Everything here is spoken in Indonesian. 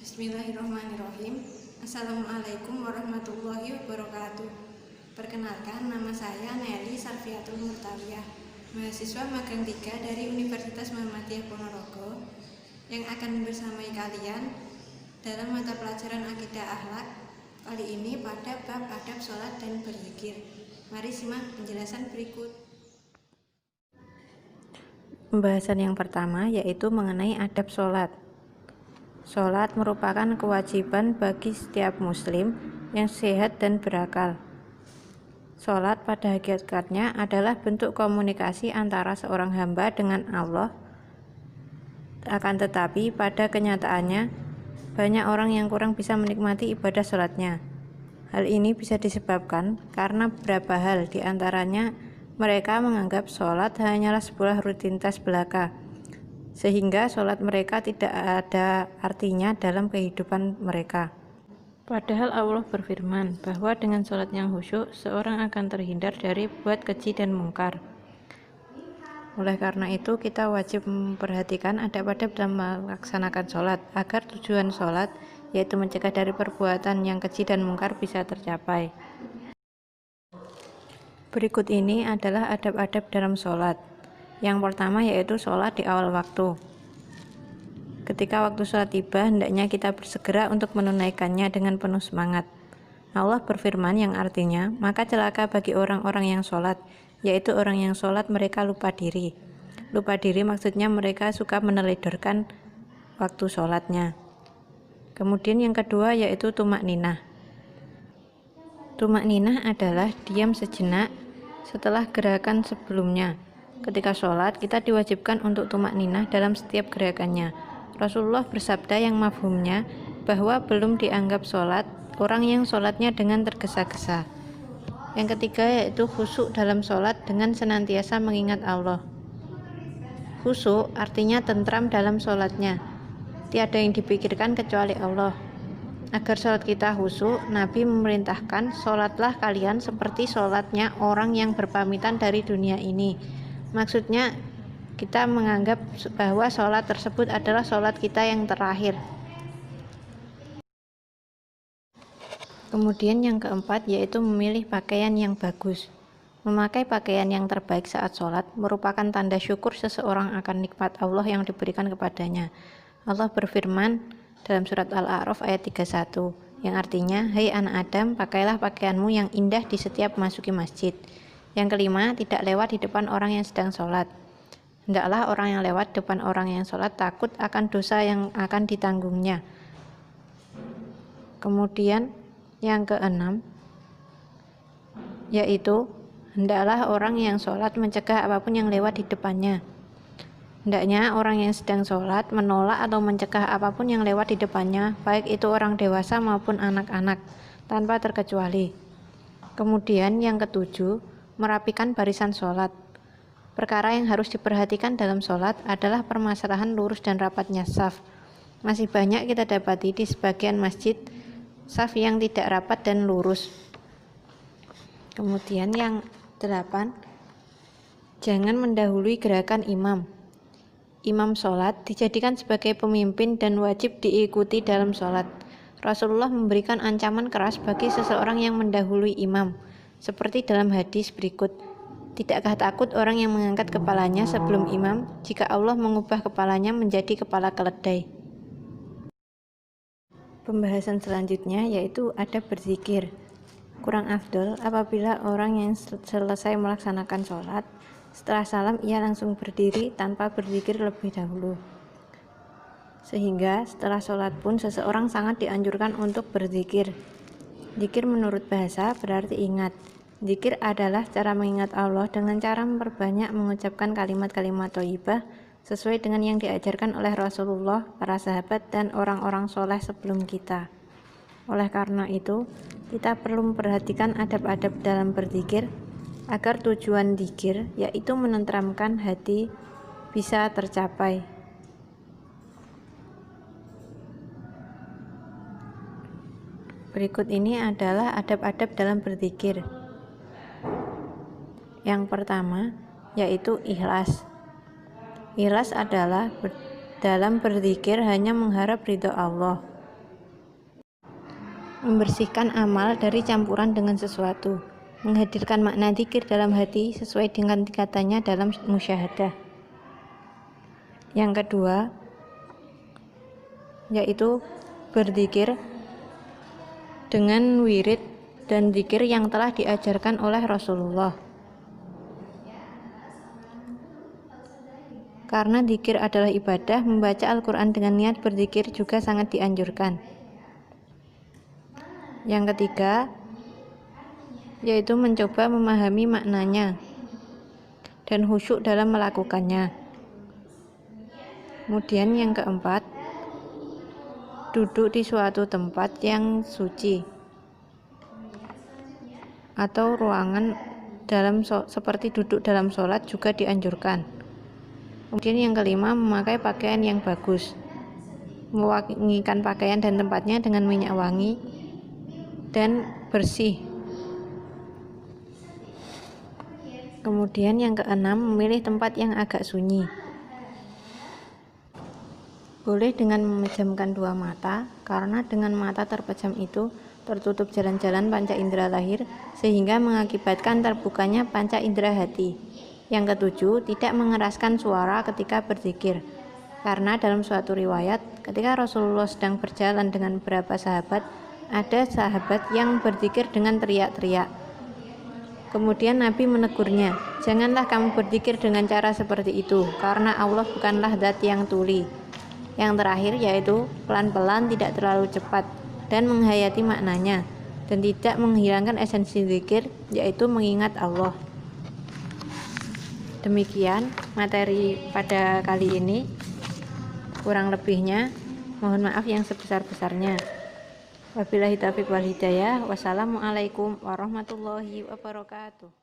Bismillahirrahmanirrahim. Assalamualaikum warahmatullahi wabarakatuh. Perkenalkan, nama saya Nelly Sarfiatul Murtaliyah, mahasiswa magang 3 dari Universitas Muhammadiyah Ponorogo, yang akan bersamai kalian dalam mata pelajaran Akidah Akhlak kali ini pada bab adab sholat dan berzikir. Mari simak penjelasan berikut. Pembahasan yang pertama yaitu mengenai adab sholat. Sholat merupakan kewajiban bagi setiap muslim yang sehat dan berakal. Sholat pada hakikatnya adalah bentuk komunikasi antara seorang hamba dengan Allah. Akan tetapi pada kenyataannya banyak orang yang kurang bisa menikmati ibadah sholatnya. Hal ini bisa disebabkan karena beberapa hal, diantaranya mereka menganggap sholat hanyalah sebuah rutinitas belaka, sehingga sholat mereka tidak ada artinya dalam kehidupan mereka. Padahal Allah berfirman bahwa dengan sholat yang khusyuk, seorang akan terhindar dari buat keji dan mungkar. Oleh karena itu, kita wajib memperhatikan adab-adab dalam melaksanakan sholat, agar tujuan sholat, yaitu mencegah dari perbuatan yang keji dan mungkar, bisa tercapai. Berikut ini adalah adab-adab dalam sholat. Yang pertama yaitu sholat di awal waktu. Ketika waktu sholat tiba, hendaknya kita bersegera untuk menunaikannya dengan penuh semangat. Allah berfirman yang artinya, maka celaka bagi orang-orang yang sholat, yaitu orang yang sholat mereka lupa diri. Lupa diri maksudnya mereka suka meneledorkan waktu sholatnya. Kemudian yang kedua yaitu tumak ninah. Tumak ninah adalah diam sejenak setelah gerakan sebelumnya. Ketika sholat, kita diwajibkan untuk tumak ninah dalam setiap gerakannya. Rasulullah bersabda yang mafhumnya bahwa belum dianggap sholat orang yang sholatnya dengan tergesa-gesa. Yang ketiga yaitu khusyuk dalam sholat dengan senantiasa mengingat Allah. Khusyuk artinya tentram dalam sholatnya. Tiada yang dipikirkan kecuali Allah. Agar sholat kita khusyuk, Nabi memerintahkan, sholatlah kalian seperti sholatnya orang yang berpamitan dari dunia ini. Maksudnya kita menganggap bahwa sholat tersebut adalah sholat kita yang terakhir. Kemudian yang keempat yaitu memilih pakaian yang bagus. Memakai pakaian yang terbaik saat sholat merupakan tanda syukur seseorang akan nikmat Allah yang diberikan kepadanya. Allah berfirman dalam surat Al-A'raf ayat 31 yang artinya, hai anak Adam, pakailah pakaianmu yang indah di setiap masuki masjid. Yang kelima, tidak lewat di depan orang yang sedang sholat. Hendaklah orang yang lewat depan orang yang sholat takut akan dosa yang akan ditanggungnya. Kemudian yang keenam yaitu hendaklah orang yang sholat mencegah apapun yang lewat di depannya. Hendaknya orang yang sedang sholat menolak atau mencegah apapun yang lewat di depannya, baik itu orang dewasa maupun anak-anak, tanpa terkecuali. Kemudian yang ketujuh, merapikan barisan sholat. Perkara yang harus diperhatikan dalam sholat adalah permasalahan lurus dan rapatnya shaf. Masih banyak kita dapati di sebagian masjid shaf yang tidak rapat dan lurus. Kemudian yang 8, jangan mendahului gerakan imam. Imam sholat dijadikan sebagai pemimpin dan wajib diikuti dalam sholat. Rasulullah memberikan ancaman keras bagi seseorang yang mendahului imam, seperti dalam hadis berikut. Tidakkah takut orang yang mengangkat kepalanya sebelum imam jika Allah mengubah kepalanya menjadi kepala keledai? Pembahasan selanjutnya yaitu adab berzikir. Kurang afdol apabila orang yang selesai melaksanakan sholat, setelah salam ia langsung berdiri tanpa berzikir lebih dahulu. Sehingga setelah sholat pun seseorang sangat dianjurkan untuk berzikir. Zikir menurut bahasa berarti ingat. Zikir adalah cara mengingat Allah dengan cara memperbanyak mengucapkan kalimat-kalimat thayyibah sesuai dengan yang diajarkan oleh Rasulullah, para sahabat, dan orang-orang soleh sebelum kita. Oleh karena itu, kita perlu memperhatikan adab-adab dalam berzikir agar tujuan zikir, yaitu menenteramkan hati, bisa tercapai. Berikut ini adalah adab-adab dalam berzikir. Yang pertama yaitu ikhlas. Ikhlas adalah dalam berzikir hanya mengharap ridho Allah. membersihkan amal dari campuran dengan sesuatu, menghadirkan makna dzikir dalam hati sesuai dengan tingkatannya dalam musyahadah. Yang kedua, yaitu berzikir dengan wirid dan zikir yang telah diajarkan oleh Rasulullah. Karena zikir adalah ibadah, membaca Al-Quran dengan niat berzikir juga sangat dianjurkan. Yang ketiga, yaitu mencoba memahami maknanya dan khusyuk dalam melakukannya. Kemudian yang keempat, duduk di suatu tempat yang suci atau ruangan seperti duduk dalam sholat juga dianjurkan. Kemudian yang kelima, memakai pakaian yang bagus, mewangikan pakaian dan tempatnya dengan minyak wangi dan bersih. Kemudian yang keenam, memilih tempat yang agak sunyi. Boleh dengan memejamkan dua mata, karena dengan mata terpejam itu tertutup jalan-jalan panca indera lahir, sehingga mengakibatkan terbukanya panca indera hati. Yang ketujuh, tidak mengeraskan suara ketika berzikir, karena dalam suatu riwayat, ketika Rasulullah sedang berjalan dengan beberapa sahabat, ada sahabat yang berzikir dengan teriak-teriak. Kemudian Nabi menegurnya, janganlah kamu berzikir dengan cara seperti itu, karena Allah bukanlah zat yang tuli. Yang terakhir yaitu pelan-pelan, tidak terlalu cepat, dan menghayati maknanya, dan tidak menghilangkan esensi zikir, yaitu mengingat Allah. Demikian materi pada kali ini. Kurang lebihnya mohon maaf yang sebesar-besarnya. Wabillahi taufiq wal hidayah. Wassalamualaikum warahmatullahi wabarakatuh.